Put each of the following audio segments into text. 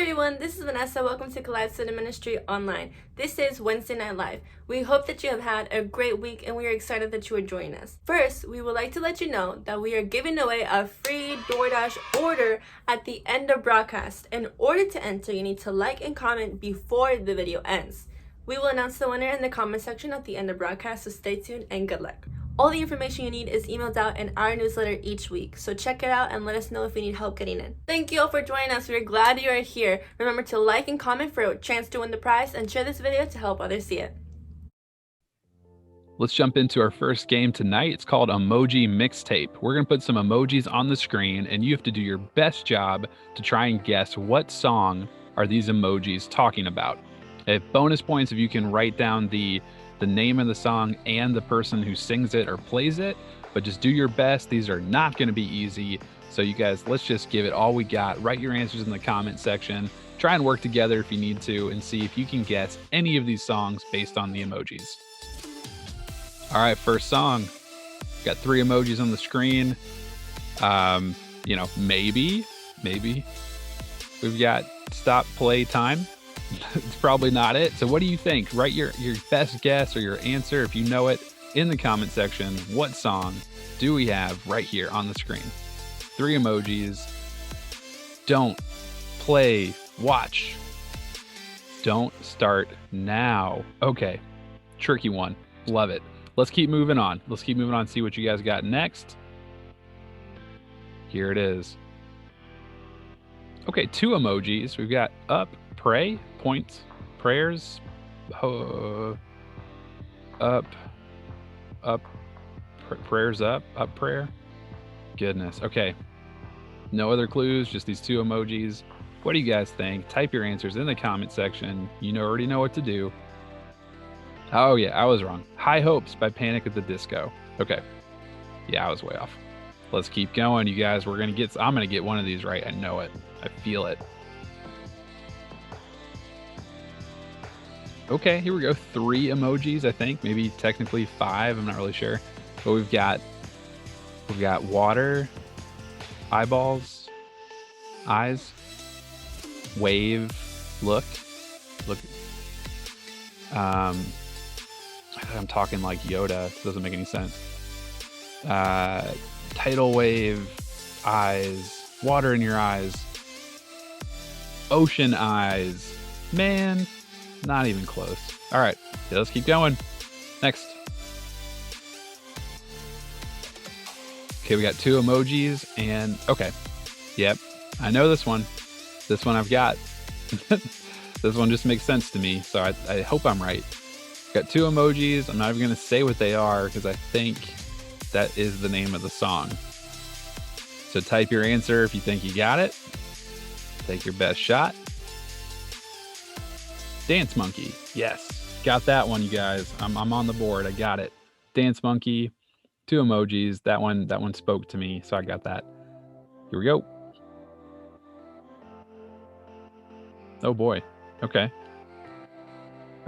everyone, this is Vanessa. Welcome to Collide Student Ministry Online. This is Wednesday Night Live. We hope that you have had a great week and we are excited that you are joining us. First, we would like to let you know that we are giving away a free DoorDash order at the end of broadcast. In order to enter, you need to like and comment before the video ends. We will announce the winner in the comment section at the end of broadcast, so stay tuned and good luck. All the information you need is emailed out in our newsletter each week, so check it out and let us know if you need help getting in. Thank you all for joining us. We're glad you are here. Remember to like and comment for a chance to win the prize and share this video to help others see it. Let's jump into our first game tonight. It's called Emoji Mixtape. We're going to put some emojis on the screen, and you have to do your best job to try and guess what song are these emojis talking about. Bonus points if you can write down the name of the song and the person who sings it or plays it, but just do your best. These are not going to be easy. So you guys, let's just give it all we got. Write your answers in the comment section. Try and work together if you need to and see if you can guess any of these songs based on the emojis. All right, first song. Got 3 emojis on the screen. Maybe we've got stop play time. It's probably not it. So what do you think? Write your best guess or your answer if you know it in the comment section. What song do we have right here on the screen? 3 emojis. Don't play, watch. Don't start now. Okay, tricky one. Love it. Let's keep moving on. See what you guys got next. Here it is. Okay, 2 emojis. We've got up, pray, point, prayers, prayers up prayer. Goodness. Okay. No other clues, just these 2 emojis. What do you guys think? Type your answers in the comment section. You already know what to do. Oh yeah, I was wrong. High Hopes by Panic at the Disco. Okay. Yeah, I was way off. Let's keep going, you guys. I'm gonna get one of these right. I know it. I feel it. Okay, here we go. 3 emojis, I think. Maybe technically 5. I'm not really sure. But we've got water, eyeballs, eyes, wave, look. I'm talking like Yoda. It doesn't make any sense. Tidal wave, eyes, water in your eyes, ocean eyes. Man, not even close. All right, let's keep going. Next. Okay, we got 2 emojis and okay. Yep, I know this one. This one I've got. This one just makes sense to me, so I hope I'm right. Got 2 emojis. I'm not even going to say what they are because I think that is the name of the song. So type your answer if you think you got it. Take your best shot. Dance Monkey. Yes, got that one, you guys. I'm on the board. I got it. Dance Monkey. 2 emojis. That one spoke to me, so I got that. Here we go. Oh boy. Okay.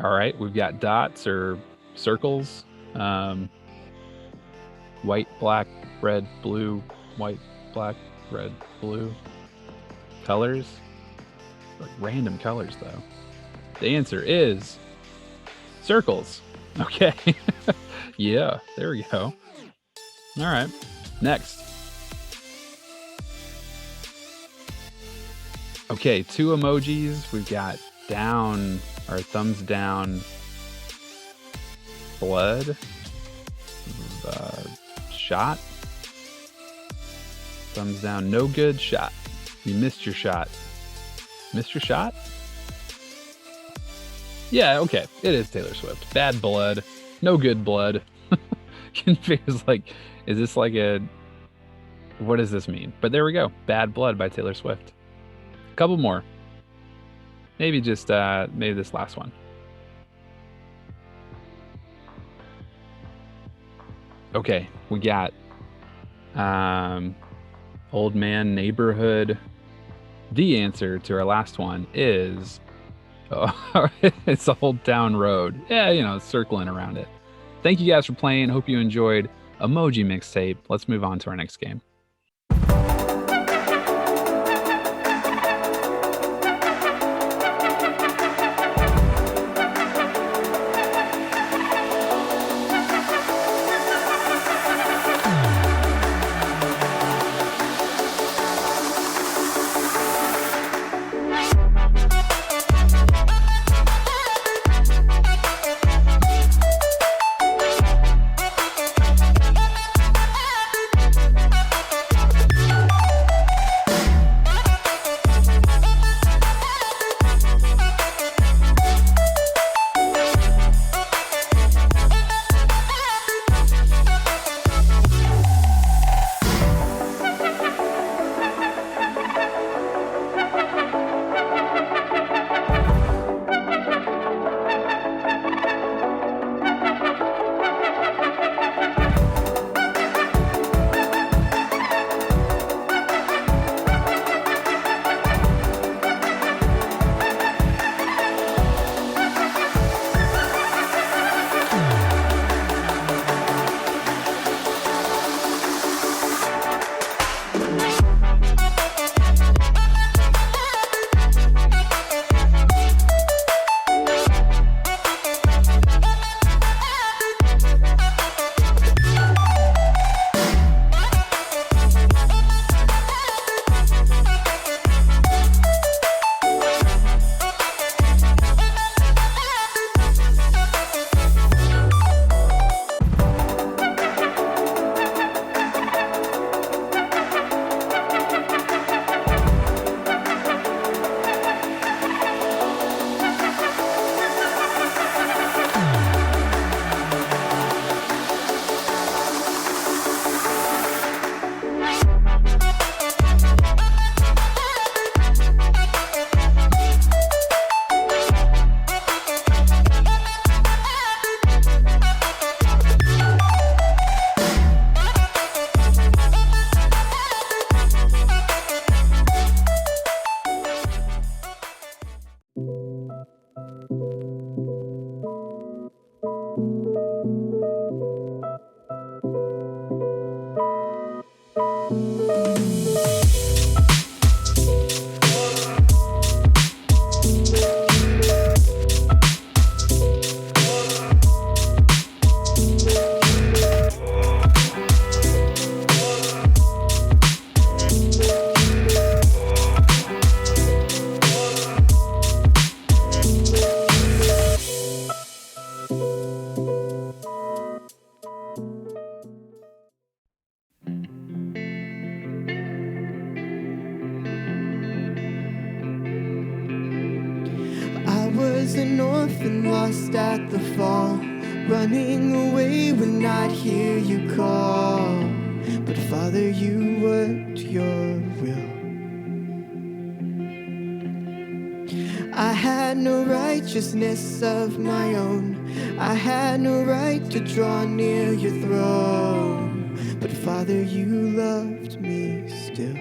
All right, we've got dots or circles. White, black, red, blue, white, black, red, blue. Colors. Like random colors though. The answer is circles. Okay. Yeah, there we go. All right, next. Okay, 2 emojis. We've got down or thumbs down, blood, shot, thumbs down, no good, shot. You missed your shot. Missed your shot? Yeah, okay. It is Taylor Swift. Bad blood. No good blood. Confused, like, is this like what does this mean? But there we go. Bad Blood by Taylor Swift. A couple more. Maybe just, maybe this last one. Okay, we got Old Man Neighborhood. The answer to our last one is it's Old Town Road. Yeah, circling around it. Thank you guys for playing. Hope you enjoyed Emoji Mixtape. Let's move on to our next game. was an orphan lost at the fall, running away when I'd hear you call. But Father, you worked your will. I had no righteousness of my own, I had no right to draw near your throne. But Father, you loved me still.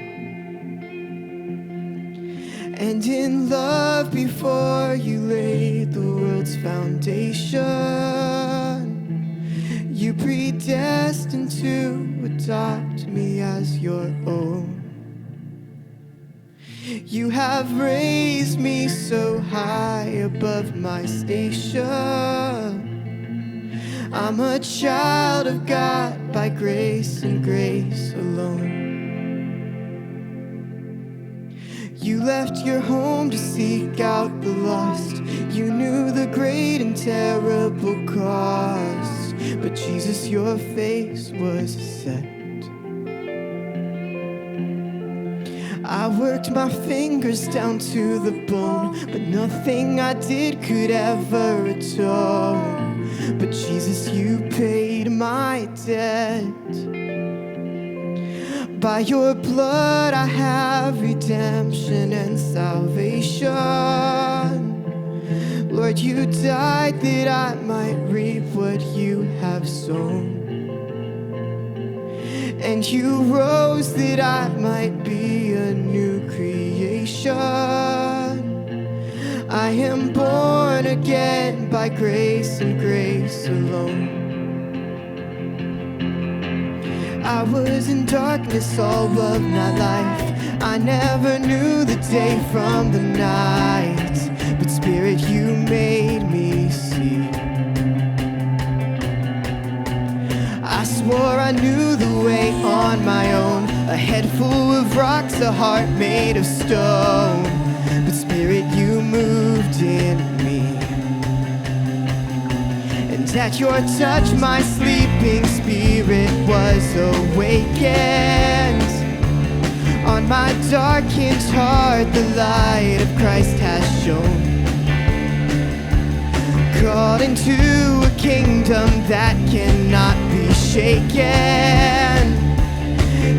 And in love before you laid the world's foundation, you predestined to adopt me as your own. You have raised me so high above my station. I'm a child of God by grace and grace alone. You left your home to seek out the lost. You knew the great and terrible cost. But Jesus, your face was set. I worked my fingers down to the bone, but nothing I did could ever atone. But Jesus, you paid my debt. By your blood I have redemption and salvation. Lord, you died that I might reap what you have sown. And you rose that I might be a new creation. I am born again by grace and grace alone. I was in darkness all of my life. I never knew the day from the night. But Spirit, you made me see. I swore I knew the way on my own, a head full of rocks, a heart made of stone. But Spirit, you moved in me. And at your touch my sleeping spirit was awakened. On my darkened heart the light of Christ has shone. Called into a kingdom that cannot be shaken.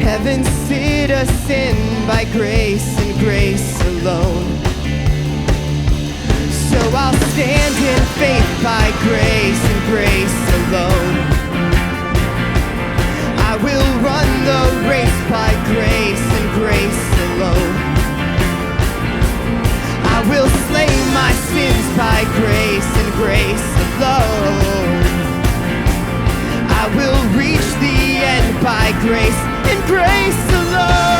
Heaven sit us in by grace and grace alone. So I'll stand in faith by grace and grace alone. I will run the race by grace and grace alone. I will slay my sins by grace and grace alone. I will reach the end by grace and grace alone.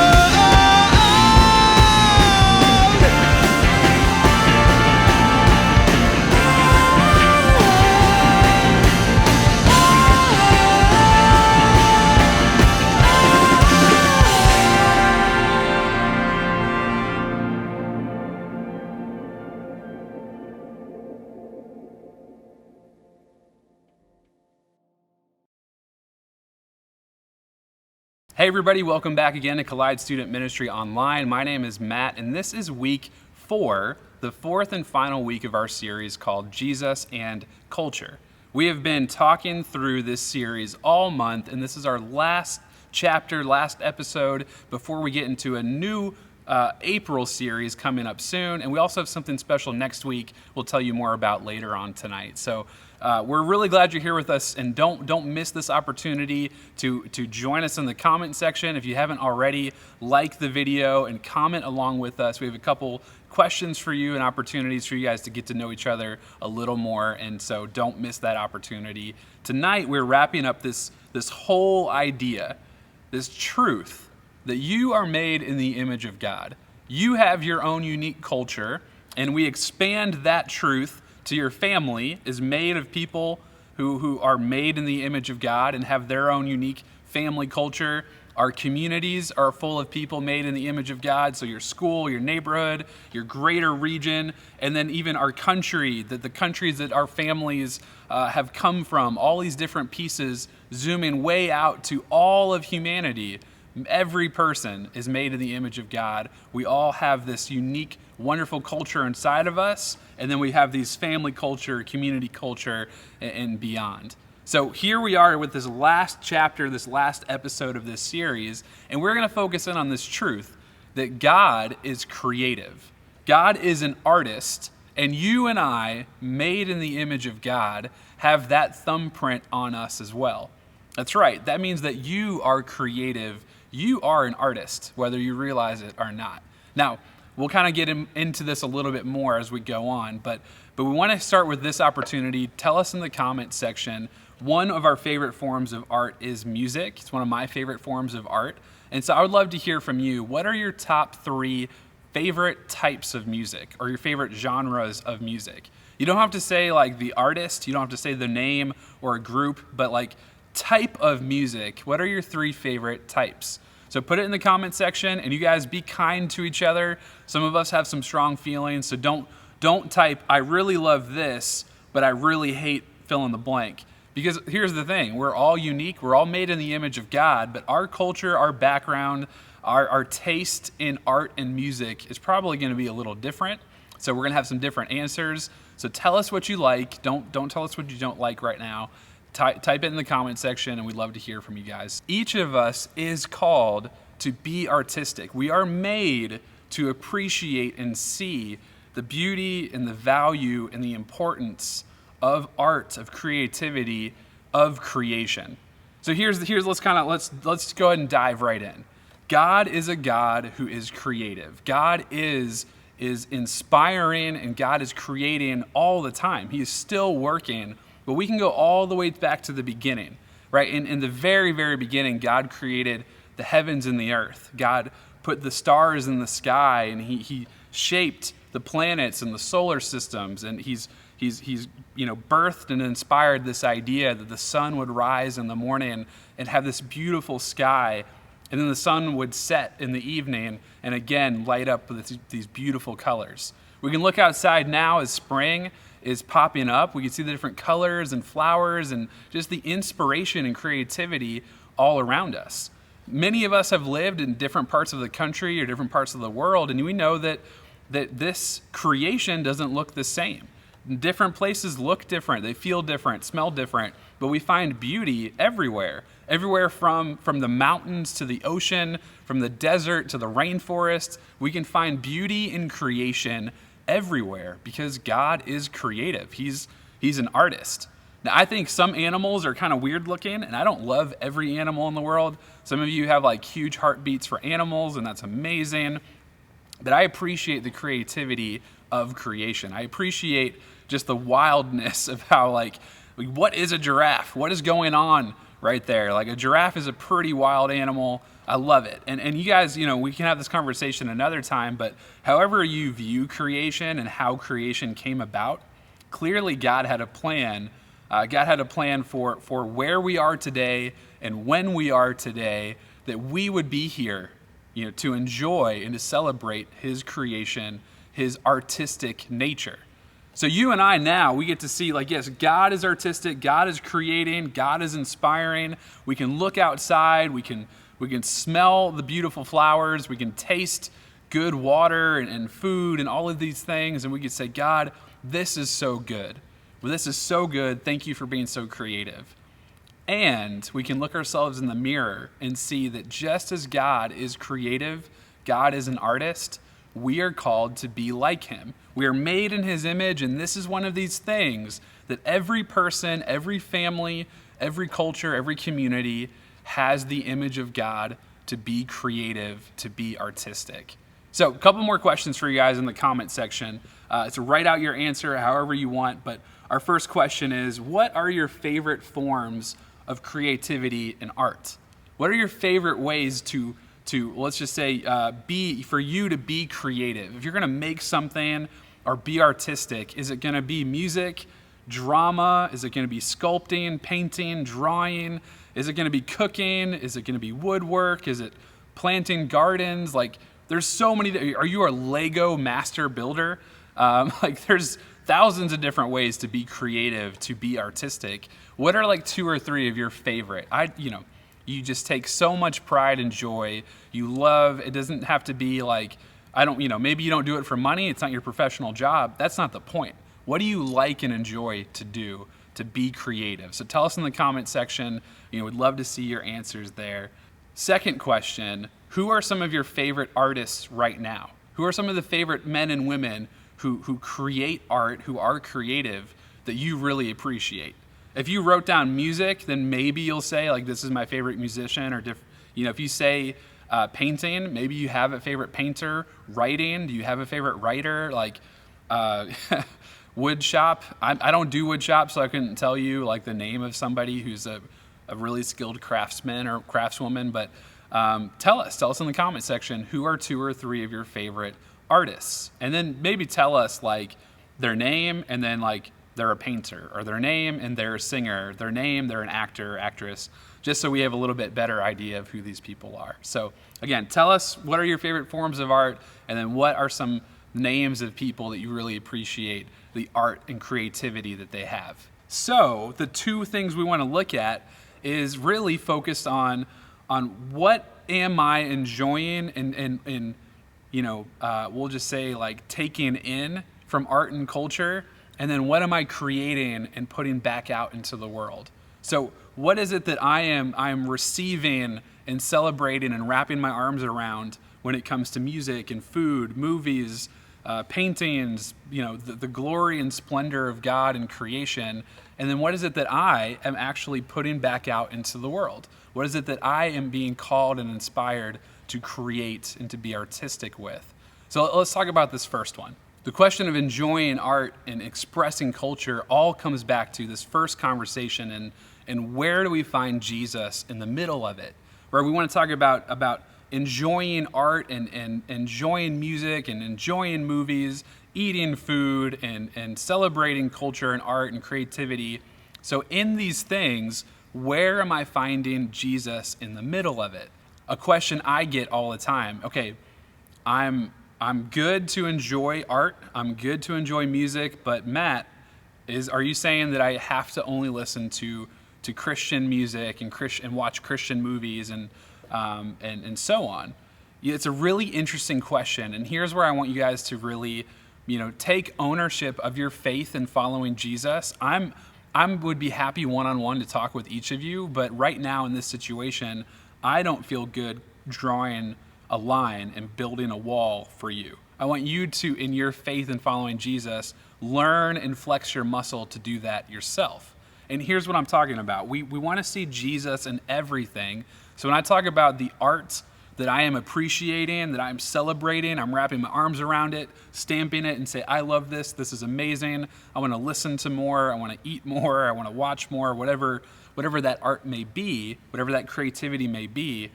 Hey everybody, welcome back again to Collide Student Ministry Online. My name is Matt, and this is week 4, the fourth and final week of our series called Jesus and Culture. We have been talking through this series all month, and this is our last chapter, last episode, before we get into a new April series coming up soon. And we also have something special next week we'll tell you more about later on tonight. So we're really glad you're here with us, and don't miss this opportunity to join us in the comment section. If you haven't already, like the video and comment along with us. We have a couple questions for you and opportunities for you guys to get to know each other a little more, and so don't miss that opportunity. Tonight we're wrapping up this whole idea, this truth that you are made in the image of God. You have your own unique culture, and we expand that truth to your family is made of people who are made in the image of God and have their own unique family culture. Our communities are full of people made in the image of God. So your school, your neighborhood, your greater region, and then even our country, the countries that our families have come from, all these different pieces zooming way out to all of humanity. Every person is made in the image of God. We all have this unique wonderful culture inside of us, and then we have these family culture, community culture, and beyond. So here we are with this last chapter, this last episode of this series, and we're going to focus in on this truth that God is creative. God is an artist, and you and I, made in the image of God, have that thumbprint on us as well. That's right. That means that you are creative. You are an artist, whether you realize it or not. Now, we'll kind of get into this a little bit more as we go on, but we want to start with this opportunity. Tell us in the comments section. One of our favorite forms of art is music. It's one of my favorite forms of art. And so I would love to hear from you. What are your top 3 favorite types of music, or your favorite genres of music? You don't have to say like the artist, you don't have to say the name or a group, but like type of music. What are your 3 favorite types? So put it in the comment section, and you guys be kind to each other. Some of us have some strong feelings, so don't type, I really love this, but I really hate fill in the blank. Because here's the thing, we're all unique, we're all made in the image of God, but our culture, our background, our taste in art and music is probably going to be a little different. So we're going to have some different answers. So tell us what you like. Don't tell us what you don't like right now. Type it in the comment section, and we'd love to hear from you guys. Each of us is called to be artistic. We are made to appreciate and see the beauty and the value and the importance of art, of creativity, of creation. So let's go ahead and dive right in. God is a God who is creative. God is inspiring, and God is creating all the time. He is still working, but we can go all the way back to the beginning, right? In the very, very beginning, God created the heavens and the earth. God put the stars in the sky, and he shaped the planets and the solar systems, and he's birthed and inspired this idea that the sun would rise in the morning and have this beautiful sky, and then the sun would set in the evening and again light up with these beautiful colors. We can look outside now as spring is popping up. We can see the different colors and flowers and just the inspiration and creativity all around us. Many of us have lived in different parts of the country or different parts of the world, and we know that this creation doesn't look the same. Different places look different, they feel different, smell different, but we find beauty everywhere. Everywhere from the mountains to the ocean, from the desert to the rainforest, we can find beauty in creation everywhere because God is creative. He's an artist. Now, I think some animals are kind of weird looking, and I don't love every animal in the world. Some of you have like huge heartbeats for animals, and that's amazing. But I appreciate the creativity of creation. I appreciate just the wildness of how, like, what is a giraffe? What is going on right there? Like, a giraffe is a pretty wild animal. I love it. And you guys, we can have this conversation another time, but however you view creation and how creation came about, clearly God had a plan. God had a plan for where we are today and when we are today, that we would be here, to enjoy and to celebrate his creation, his artistic nature. So you and I now, we get to see, like, yes, God is artistic, God is creating, God is inspiring. We can look outside, we can smell the beautiful flowers, we can taste good water and food and all of these things, and we can say, God, this is so good. Well, this is so good. Thank you for being so creative. And we can look ourselves in the mirror and see that just as God is creative, God is an artist, we are called to be like him. We are made in his image, and this is one of these things that every person, every family, every culture, every community has the image of God to be creative, to be artistic. So a couple more questions for you guys in the comment section. So write out your answer however you want, but our first question is, what are your favorite forms of creativity and art? What are your favorite ways to let's just say, for you to be creative? If you're going to make something or be artistic, is it going to be music, drama? Is it going to be sculpting, painting, drawing? Is it going to be cooking? Is it going to be woodwork? Is it planting gardens? Like, there's so many. Are you a Lego master builder? There's thousands of different ways to be creative, to be artistic. What are like 2 or 3 of your favorite? You just take so much pride and joy. You love, it doesn't have to be like, maybe you don't do it for money. It's not your professional job. That's not the point. What do you like and enjoy to do to be creative? So tell us in the comment section. We'd love to see your answers there. Second question, who are some of your favorite artists right now? Who are some of the favorite men and women who create art, who are creative, that you really appreciate? If you wrote down music, then maybe you'll say, like, this is my favorite musician, or if you say painting, maybe you have a favorite painter. Writing, do you have a favorite writer? Like wood shop, I don't do wood shop, so I couldn't tell you like the name of somebody who's a really skilled craftsman or craftswoman, but tell us in the comment section, who are 2 or 3 of your favorite artists? And then maybe tell us like their name, and then like they're a painter, or their name and they're a singer, their name, they're an actor, actress, just so we have a little bit better idea of who these people are. So again, tell us, what are your favorite forms of art, and then what are some names of people that you really appreciate the art and creativity that they have. So the 2 things we want to look at is really focused on what am I enjoying and we'll just say like taking in from art and culture, and then what am I creating and putting back out into the world. So what is it that I'm receiving and celebrating and wrapping my arms around when it comes to music and food, movies, paintings, the glory and splendor of God and creation? And then what is it that I am actually putting back out into the world? What is it that I am being called and inspired to create and to be artistic with? So let's talk about this first one. The question of enjoying art and expressing culture all comes back to this first conversation, and where do we find Jesus in the middle of it? Where we want to talk about enjoying art and enjoying music and enjoying movies, eating food and celebrating culture and art and creativity. So in these things, where am I finding Jesus in the middle of it? A question I get all the time. Okay, I'm good to enjoy art, I'm good to enjoy music, but Matt, are you saying that I have to only listen to Christian music and watch Christian movies and so on? It's a really interesting question, and here's where I want you guys to really, take ownership of your faith in following Jesus. I would be happy one-on-one to talk with each of you, but right now in this situation, I don't feel good drawing a line and building a wall for you. I want you to, in your faith in following Jesus, learn and flex your muscle to do that yourself. And here's what I'm talking about. We want to see Jesus in everything. So when I talk about the art that I am appreciating, that I'm celebrating, I'm wrapping my arms around it, stamping it and say, I love this, this is amazing, I want to listen to more, I want to eat more, I want to watch more, whatever that art may be, whatever that creativity may be,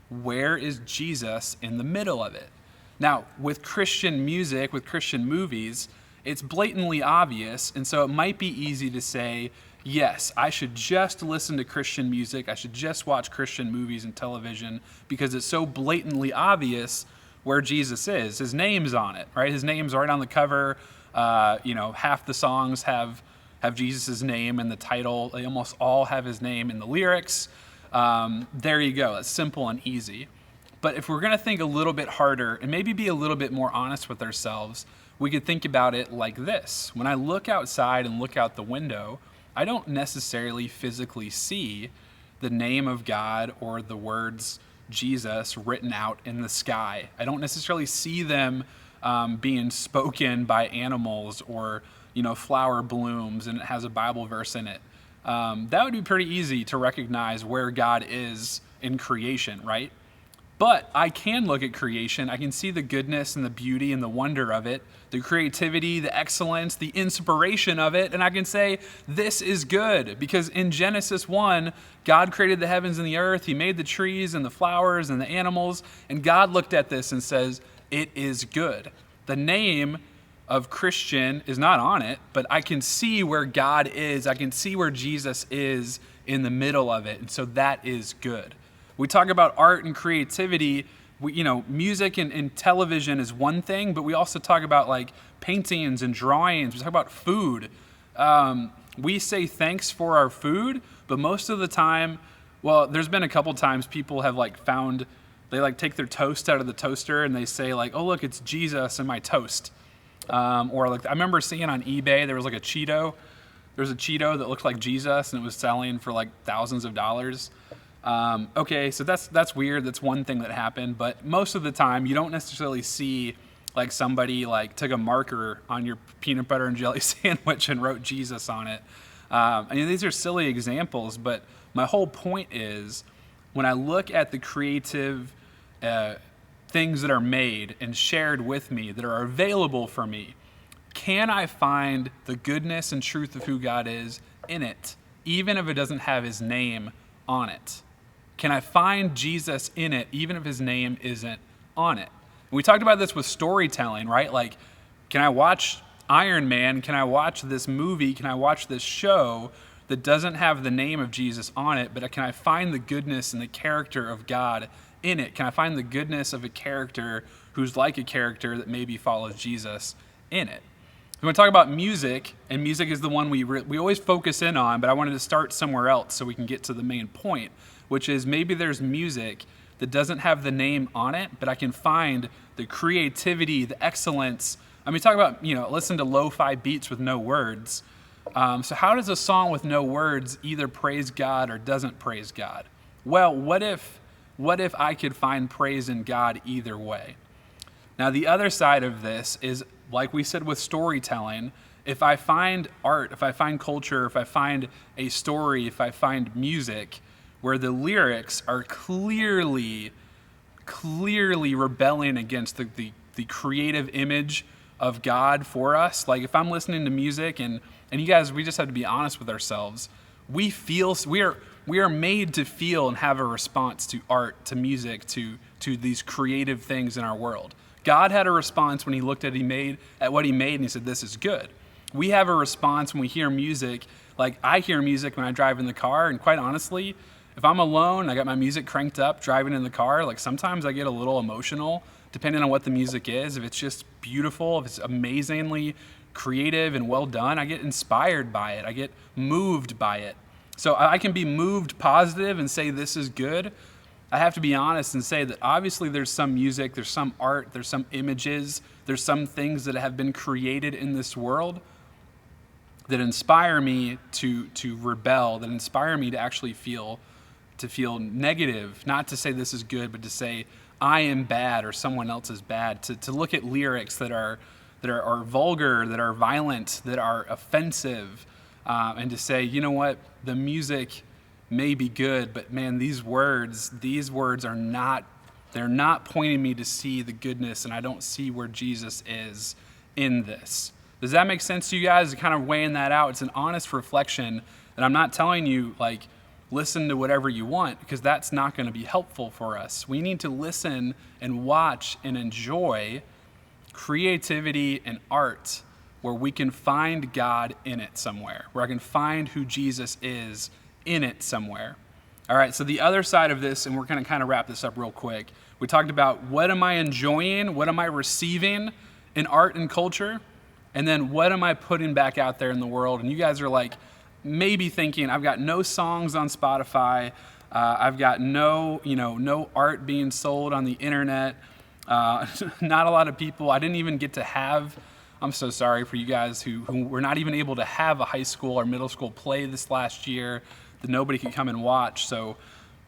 where is Jesus in the middle of it? Now, with Christian music, with Christian movies, it's blatantly obvious, and so it might be easy to say, yes, I should just listen to Christian music, I should just watch Christian movies and television, because it's so blatantly obvious where Jesus is. His name's on it, right? His name's right on the cover. Half the songs have Jesus' name in the title. They almost all have his name in the lyrics. There you go. It's simple and easy. But if we're going to think a little bit harder and maybe be a little bit more honest with ourselves, we could think about it like this. When I look outside and look out the window, I don't necessarily physically see the name of God or the words Jesus written out in the sky. I don't necessarily see them being spoken by animals or, flower blooms and it has a Bible verse in it. That would be pretty easy to recognize where God is in creation, right? But I can look at creation, I can see the goodness and the beauty and the wonder of it, the creativity, the excellence, the inspiration of it, and I can say, this is good, because in Genesis 1, God created the heavens and the earth, He made the trees and the flowers and the animals, and God looked at this and says, it is good. The name of Christian is not on it, but I can see where God is, I can see where Jesus is in the middle of it, and so that is good. We talk about art and creativity. Music and television is one thing, but we also talk about like paintings and drawings. We talk about food. We say thanks for our food, but most of the time, well, there's been a couple times people have like found they like take their toast out of the toaster and they say like, oh look, it's Jesus in my toast. Or like I remember seeing on eBay there was like a Cheeto. There was a Cheeto that looked like Jesus and it was selling for like thousands of dollars. Okay, so that's weird. That's one thing that happened. But most of the time, you don't necessarily see like somebody like took a marker on your peanut butter and jelly sandwich and wrote Jesus on it. I mean, these are silly examples, but my whole point is when I look at the creative things that are made and shared with me that are available for me, can I find the goodness and truth of who God is in it, even if it doesn't have his name on it? Can I find Jesus in it, even if his name isn't on it? And we talked about this with storytelling, right? Like, can I watch Iron Man? Can I watch this movie? Can I watch this show that doesn't have the name of Jesus on it, but can I find the goodness and the character of God in it? Can I find the goodness of a character who's like a character that maybe follows Jesus in it? We're going to talk about music, and music is the one we always focus in on, but I wanted to start somewhere else so we can get to the main point, which is maybe there's music that doesn't have the name on it, but I can find the creativity, the excellence. I mean, talk about, listen to lo-fi beats with no words. So how does a song with no words either praise God or doesn't praise God? Well, what if I could find praise in God either way? Now, the other side of this is, like we said with storytelling, if I find art, if I find culture, if I find a story, if I find music where the lyrics are clearly rebelling against the creative image of God for us, like if I'm listening to music and you guys, we just have to be honest with ourselves. We are made to feel and have a response to art, to music, to these creative things in our world. God had a response when he looked at what he made and he said, this is good. We have a response when we hear music. Like I hear music when I drive in the car, and quite honestly, if I'm alone, I got my music cranked up driving in the car, like sometimes I get a little emotional depending on what the music is. If it's just beautiful, if it's amazingly creative and well done, I get inspired by it. I get moved by it. So I can be moved positive and say this is good. I have to be honest and say that obviously there's some music, there's some art, there's some images, there's some things that have been created in this world that inspire me to rebel, that inspire me to actually feel negative, not to say this is good, but to say I am bad or someone else is bad, to look at lyrics that are vulgar, that are violent, that are offensive, and to say, you know what, the music may be good, but man, these words are not pointing me to see the goodness, and I don't see where Jesus is in this. Does that make sense to you guys? Kind of weighing that out. It's an honest reflection, and I'm not telling you like listen to whatever you want, because that's not going to be helpful for us. We need to listen and watch and enjoy creativity and art where we can find God in it somewhere, where I can find who Jesus is in it somewhere. All right, so the other side of this, and we're going to kind of wrap this up real quick. We talked about what am I enjoying, what am I receiving in art and culture, and then what am I putting back out there in the world? And you guys are like maybe thinking, I've got no songs on Spotify, I've got no art being sold on the internet, not a lot of people. I didn't even get to have, I'm so sorry for you guys who were not even able to have a high school or middle school play this last year that nobody could come and watch. So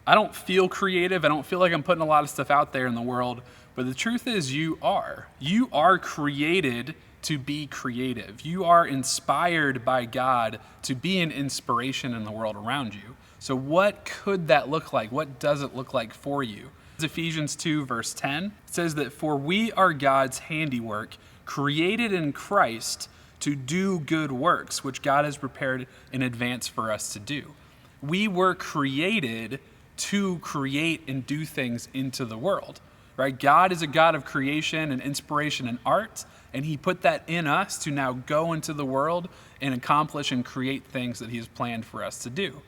I don't feel creative. I don't feel like I'm putting a lot of stuff out there in the world. But the truth is you are. You are created to be creative. You are inspired by God to be an inspiration in the world around you. So what could that look like? What does it look like for you? Ephesians 2 verse 10, it says that for we are God's handiwork, created in Christ to do good works, which God has prepared in advance for us to do. We were created to create and do things into the world, right? God is a God of creation and inspiration and art, and he put that in us to now go into the world and accomplish and create things that he has planned for us to do.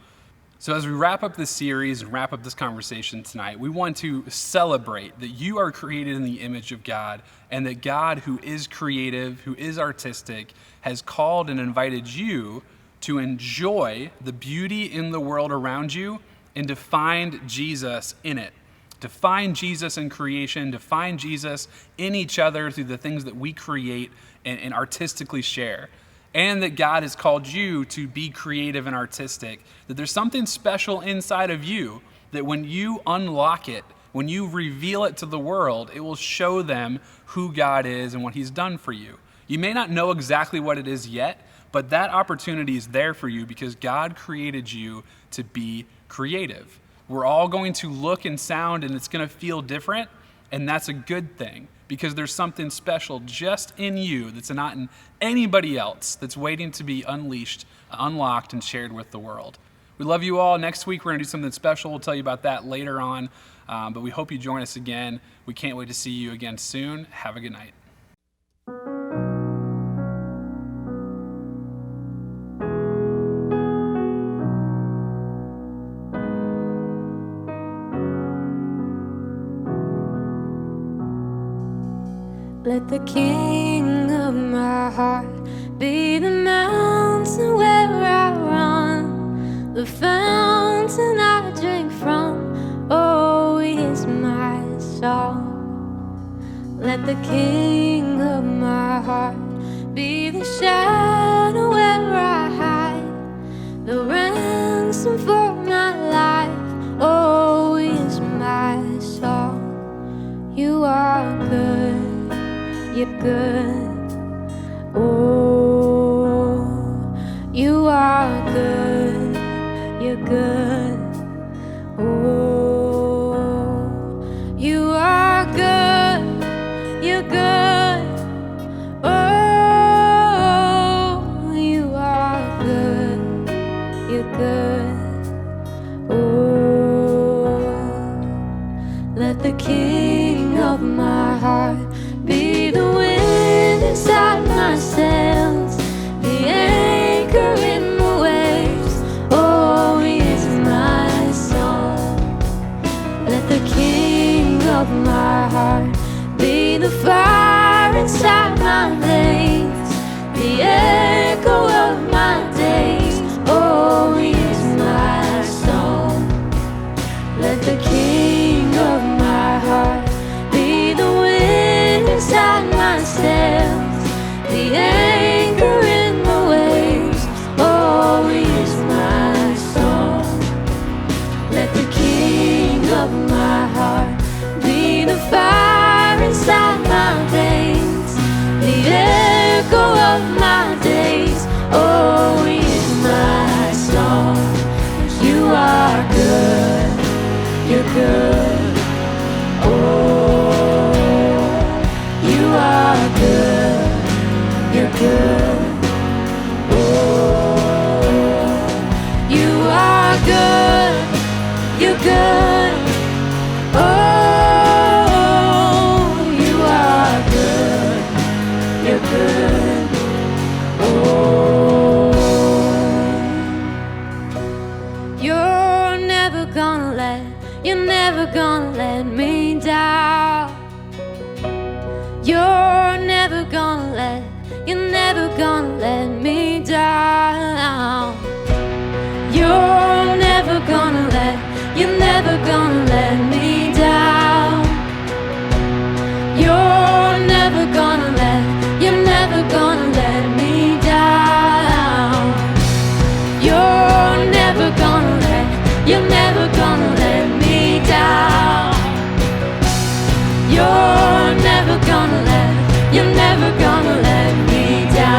So as we wrap up this series and wrap up this conversation tonight, we want to celebrate that you are created in the image of God, and that God, who is creative, who is artistic, has called and invited you to enjoy the beauty in the world around you and to find Jesus in it. to find Jesus in creation, to find Jesus in each other through the things that we create and artistically share. And that God has called you to be creative and artistic, that there's something special inside of you that when you unlock it, when you reveal it to the world, it will show them who God is and what he's done for you. You may not know exactly what it is yet, but that opportunity is there for you because God created you to be creative. We're all going to look and sound and it's going to feel different, and that's a good thing because there's something special just in you that's not in anybody else that's waiting to be unleashed, unlocked, and shared with the world. We love you all. Next week, we're going to do something special. We'll tell you about that later on, but we hope you join us again. We can't wait to see you again soon. Have a good night. Let the king of my heart be the mountain where I run, the fountain I drink from. Oh, he is my song. Let the king of my heart be the shadow where I hide, the ransom for my life. Oh, he is my song. You are good. You're good. Oh, you are good. You're good. Oh, you are good. You're good. Oh, you are good. You're good. Oh, let the king of my heart be the wind inside my sails, the anchor in the waves. Oh, he is my song. Let the king of my heart be the fire inside my veins, the echo of my days. Oh, he is my song. Let the king of my heart be the wind inside my sails, the anchor in the waves. Oh, he is my song. Let the king of my heart be the fire inside my veins, the echo of my days. Oh, he is my song. You are good. You're good. Oh, you are good. You're good. Oh, you are good. You're good. Oh, you are good. You're good. Oh, you're never gonna let me down. You're never gonna let me down. You're never gonna let me down. You're never gonna let me down. You're never gonna let me down. You're never gonna let me down.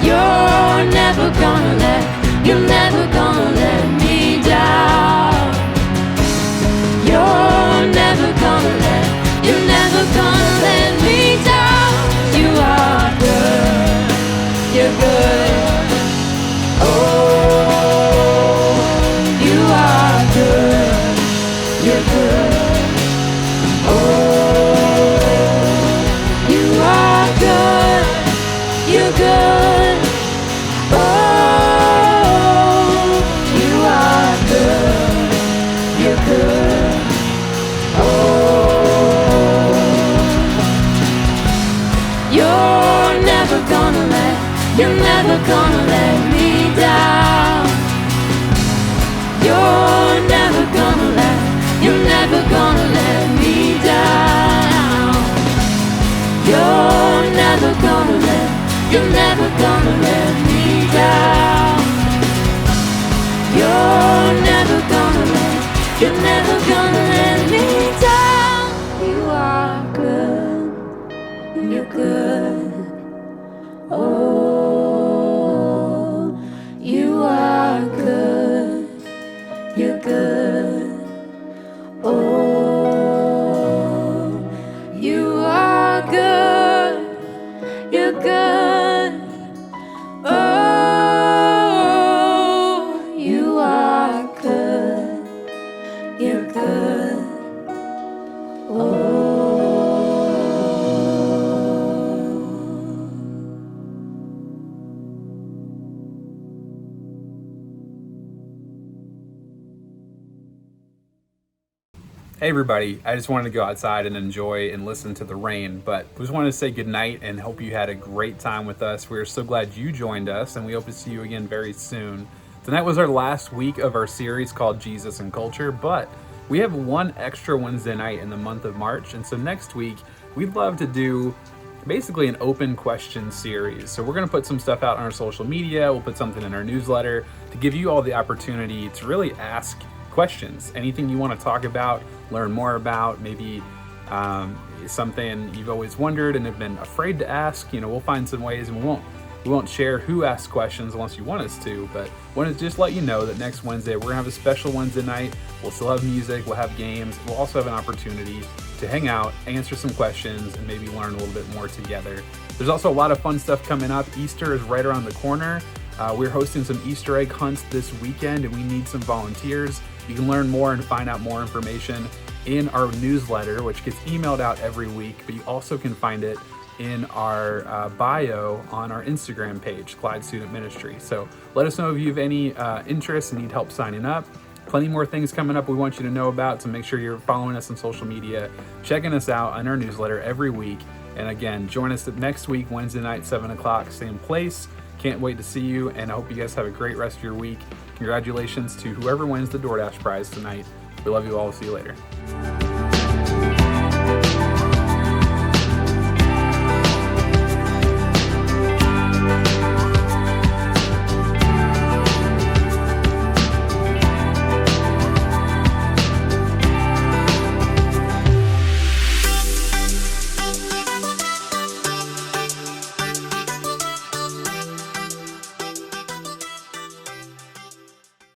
You're never gonna let me down. You're never gonna let me down. You are good. You're good. Oh, you are good. You're good. Oh, you are good. You're good. Oh, you are good. You're good. Oh, you're never gonna let me down. You're never gonna let never gonna let me down. You're never gonna let me down. You are good, you're good. Oh, you are good, you're good. Oh, you are good, you're good. Oh, you are good, you're good. Oh. Hey everybody, I just wanted to go outside and enjoy and listen to the rain, but we just wanted to say goodnight and hope you had a great time with us. We're so glad you joined us, and we hope to see you again very soon. Tonight was our last week of our series called Jesus and Culture, but we have one extra Wednesday night in the month of March, and so next week we'd love to do basically an open question series. So we're going to put some stuff out on our social media, we'll put something in our newsletter to give you all the opportunity to really ask questions. Anything you want to talk about, learn more about, maybe something you've always wondered and have been afraid to ask, we'll find some ways, and we won't share who asks questions unless you want us to, but want to just let you know that next Wednesday we're gonna have a special Wednesday night. We'll still have music, we'll have games, we'll also have an opportunity to hang out, answer some questions, and maybe learn a little bit more together. There's also a lot of fun stuff coming up. Easter is right around the corner. We're hosting some Easter egg hunts this weekend, and we need some volunteers. You can learn more and find out more information in our newsletter, which gets emailed out every week, but you also can find it in our bio on our Instagram page, Clyde Student Ministry. So let us know if you have any interest and need help signing up. Plenty more things coming up we want you to know about, so make sure you're following us on social media, checking us out on our newsletter every week. And again, join us next week, Wednesday night, 7 o'clock, same place. Can't wait to see you, and I hope you guys have a great rest of your week. Congratulations to whoever wins the DoorDash prize tonight. We love you all. See you later.